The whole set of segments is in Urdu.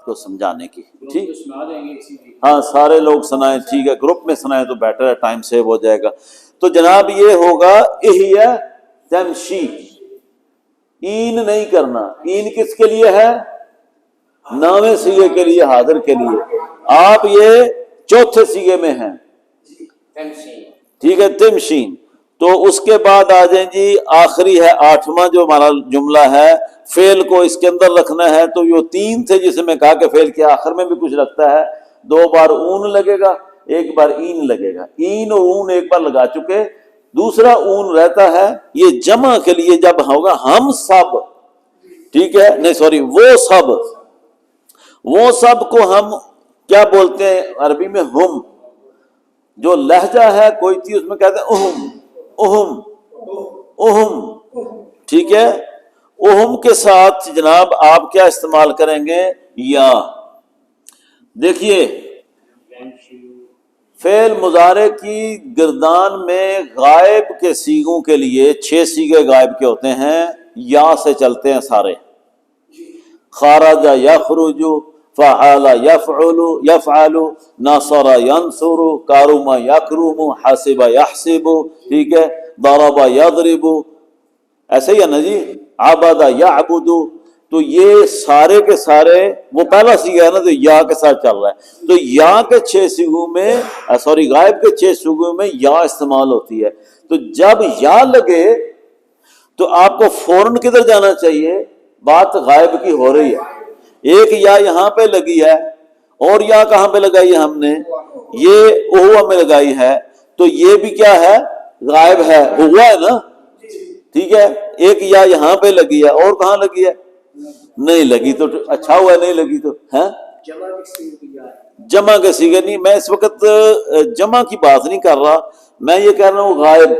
کو سمجھانے کی. ٹھیک, ہاں سارے لوگ سنائیں, ٹھیک ہے, گروپ میں سنائیں تو بیٹر ہے, ٹائم سیو ہو جائے گا. تو جناب یہ ہوگا احیا تمشی, این نہیں کرنا. این کس کے لیے ہے؟ نامے سیغے کے لیے, حاضر کے لیے. آپ یہ چوتھے سیغے میں ہیں, ٹھیک ہے, تمشین. تو اس کے بعد آ جائیں جی, آخری ہے 8واں جو ہمارا جملہ ہے, فعل کو اس کے اندر رکھنا ہے. تو یہ 3 تھے جسے میں کہا کہ فعل کے آخر میں بھی کچھ لگتا ہے. 2 بار اون لگے گا, 1 بار این لگے گا. این اور اون ایک بار لگا چکے, دوسرا اون رہتا ہے یہ جمع کے لیے جب ہوگا ہم سب. ٹھیک ہے, نہیں سوری, وہ سب کو ہم کیا بولتے ہیں عربی میں؟ ہم. جو لہجہ ہے کوئی چیز اس میں کہتے ہیں اہم, اہم, اہم. ٹھیک ہے, اہم کے ساتھ جناب آپ کیا استعمال کریں گے؟ یا. دیکھیے فعل مضارع کی گردان میں غائب کے سیغوں کے لیے 6 سیغے غائب کے ہوتے ہیں, یا سے چلتے ہیں سارے. خرج یخرج, فعل یفعل یفعل, نصر ینصر, کرم یکرم, حسب یحسب. ٹھیک ہے, ضرب یضرب, ایسے ہی ہے نا جی, عبد یعبد. تو یہ سارے کے سارے وہ پہلا سیغہ ہے نا, تو یا کے ساتھ چل رہا ہے. تو یا کے 6 سیغوں میں, سوری غائب کے 6 سیغوں میں یا استعمال ہوتی ہے. تو جب یا لگے تو آپ کو فوراً کدھر جانا چاہیے؟ بات غائب کی ہو رہی ہے, ایک یا یہاں پہ لگی ہے, اور یا کہاں پہ لگائی ہے ہم نے؟ یہ ہوا میں لگائی ہے. تو یہ بھی کیا ہے؟ غائب ہے, ہوا ہے نا. ٹھیک ہے, ایک یا یہاں پہ لگی ہے, اور کہاں لگی ہے؟ نہیں لگی. تو اچھا ہوا نہیں لگی. تو ہے جمع کے سیغے نہیں, میں اس وقت جمع کی بات نہیں کر رہا, میں یہ کہہ رہا ہوں غائب.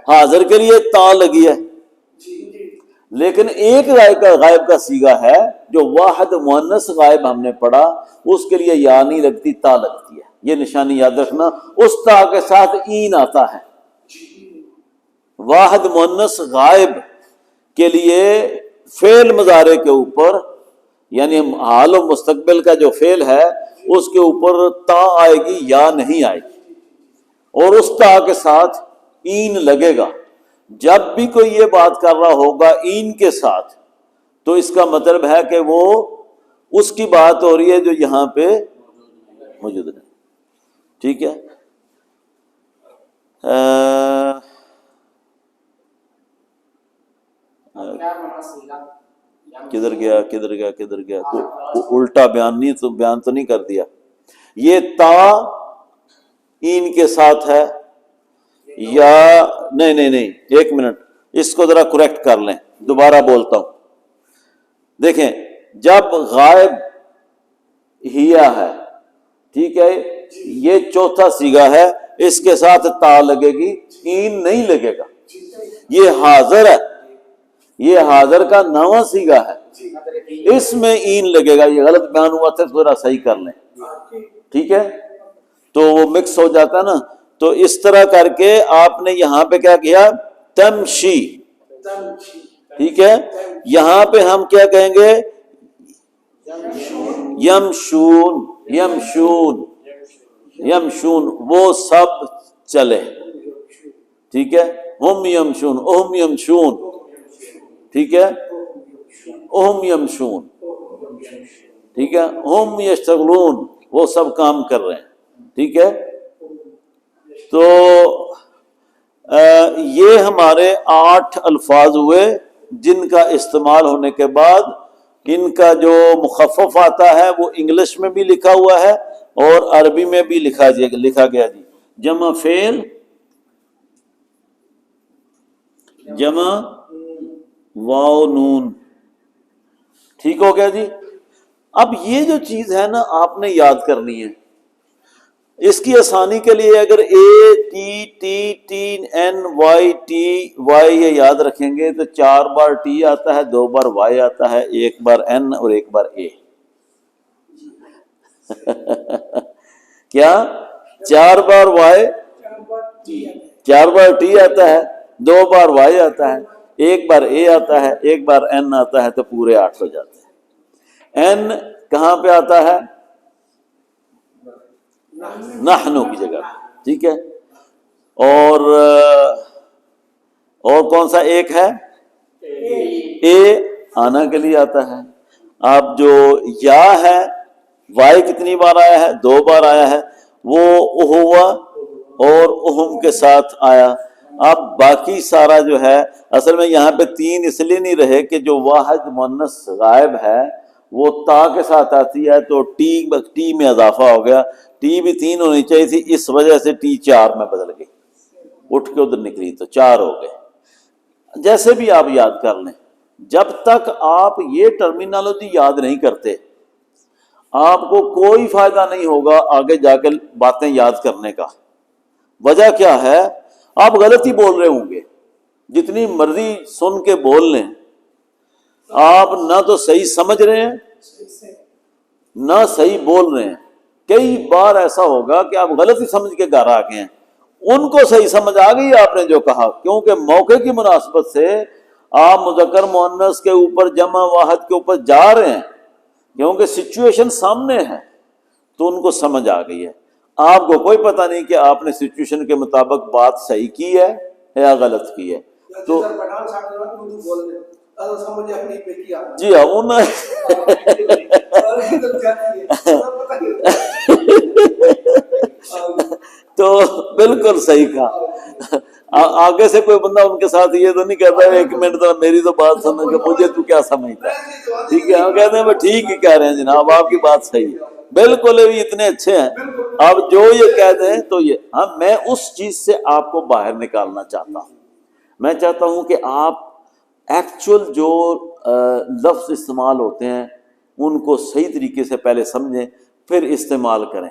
حاضر کے لیے تا لگی ہے, لیکن ایک غائب کا سیغہ ہے جو واحد مؤنث غائب ہم نے پڑھا, اس کے لیے یا نہیں لگتی, تا لگتی ہے. یہ نشانی یاد رکھنا. اس تا کے ساتھ این آتا ہے. واحد مؤنث غائب کے لیے فعل مضارع کے اوپر, یعنی حال و مستقبل کا جو فعل ہے اس کے اوپر تا آئے گی, یا نہیں آئے گی, اور اس تا کے ساتھ این لگے گا. جب بھی کوئی یہ بات کر رہا ہوگا این کے ساتھ, تو اس کا مطلب ہے کہ وہ اس کی بات ہو رہی ہے جو یہاں پہ موجود ہے. ٹھیک ہے, کدھر گیا الٹا بیان تو نہیں کر دیا. یہ تا این کے ساتھ ہے, یا نہیں, ایک منٹ, اس کو ذرا کریکٹ کر لیں, دوبارہ بولتا ہوں. دیکھیں, جب غائب ہیا ہے, ٹھیک ہے, یہ چوتھا سیغہ ہے, اس کے ساتھ تا لگے گی, این نہیں لگے گا. یہ حاضر ہے, یہ حاضر کا 9واں سیغہ ہے, اس میں این لگے گا. یہ غلط بیان ہوا تھا, ذرا صحیح کر لیں. ٹھیک ہے, تو وہ مکس ہو جاتا ہے نا. تو اس طرح کر کے آپ نے یہاں پہ کیا کیا؟ تمشی. ٹھیک ہے, یہاں پہ ہم کیا کہیں گے؟ یمشون, یمشون, یمشون, وہ سب چلے. ٹھیک ہے, ہم یمشون, اہم یمشون. ٹھیک ہے, اہم یمشون. ٹھیک ہے, ہم یشتغلون, وہ سب کام کر رہے ہیں. ٹھیک ہے, تو یہ ہمارے 8 الفاظ ہوئے جن کا استعمال ہونے کے بعد ان کا جو مخفف آتا ہے وہ انگلش میں بھی لکھا ہوا ہے اور عربی میں بھی لکھا گیا جی. جمع فعل, جمع واو نون. ٹھیک ہو گیا جی. اب یہ جو چیز ہے نا آپ نے یاد کرنی ہے. اس کی آسانی کے لیے اگر A T T T N Y T Y یہ یاد رکھیں گے تو 4 بار ٹی آتا ہے, 2 بار وائی آتا ہے, 1 بار این اور 1 بار اے. کیا 4 بار وائی, 4 بار ٹی آتا ہے, 2 بار وائی آتا ہے, 1 بار اے آتا ہے, 1 بار این آتا ہے, تو پورے 8 ہو جاتے ہیں. این کہاں پہ آتا ہے؟ نحنو کی جگہ، ٹھیک ہے. اور کون سا ایک ہے؟ اے آنا کے لیے آتا ہے. اب جو یا ہے وائی کتنی بار آیا ہے؟ 2 بار آیا ہے. وہ ہوا اور اہم کے ساتھ آیا. اب باقی سارا جو ہے اصل میں یہاں پہ 3 اس لیے نہیں رہے کہ جو واحد مؤنث غائب ہے وہ تا کے ساتھ آتی ہے تو ٹی میں اضافہ ہو گیا. ٹی بھی 3 ہونی چاہیے تھی، اس وجہ سے ٹی 4 میں بدل گئی، اٹھ کے ادھر نکلی تو 4 ہو گئے. جیسے بھی آپ یاد کر لیں، جب تک آپ یہ ٹرمینالوجی یاد نہیں کرتے آپ کو کوئی فائدہ نہیں ہوگا آگے جا کے باتیں یاد کرنے کا. وجہ کیا ہے؟ آپ غلط ہی بول رہے ہوں گے، جتنی مرضی سن کے بول لیں، آپ نہ تو صحیح سمجھ رہے ہیں نہ صحیح بول رہے ہیں. کئی بار ایسا ہوگا کہ آپ غلط ہی سمجھ کے گھر آ گئے ہیں، ان کو صحیح سمجھ آ گئی آپ نے جو کہا، کیونکہ موقع کی مناسبت سے آپ مذکر مؤنث کے اوپر جمع واحد کے اوپر جا رہے ہیں، کیونکہ سچویشن سامنے ہے تو ان کو سمجھ آ گئی ہے. آپ کو کوئی پتہ نہیں کہ آپ نے سچویشن کے مطابق بات صحیح کی ہے یا غلط کی ہے. تو جی ہاں تو بالکل صحیح کہا. آگے سے کوئی بندہ ان کے ساتھ یہ تو نہیں کہتا ہے 1 منٹ تو میری تو بات سمجھ کے مجھے تو کیا سمجھتا ہے، ٹھیک ہے. ہم کہتے ہیں وہ ٹھیک ہی کہہ رہے ہیں جناب، آپ کی بات صحیح ہے، بالکل بھی اتنے اچھے ہیں. اب جو یہ کہتے ہیں تو یہ ہاں میں اس چیز سے آپ کو باہر نکالنا چاہتا ہوں. میں چاہتا ہوں کہ آپ ایکچول جو لفظ استعمال ہوتے ہیں ان کو صحیح طریقے سے پہلے سمجھیں پھر استعمال کریں.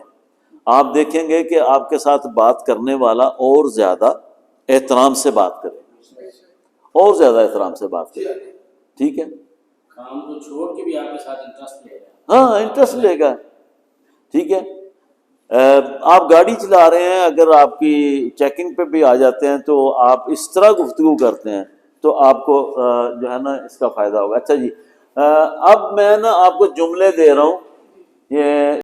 آپ دیکھیں گے کہ آپ کے ساتھ بات کرنے والا اور زیادہ احترام سے بات کرے، اور زیادہ احترام سے بات کرے، ٹھیک ہے. کام کو چھوڑ کے بھی آپ کے ساتھ انٹرسٹ لے گا، ہاں انٹرسٹ لے گا، ٹھیک ہے. آپ گاڑی چلا رہے ہیں، اگر آپ کی چیکنگ پہ بھی آ جاتے ہیں تو آپ اس طرح گفتگو کرتے ہیں تو آپ کو جو ہے نا اس کا فائدہ ہوگا. اچھا جی، اب میں نا آپ کو جملے دے رہا ہوں، یہ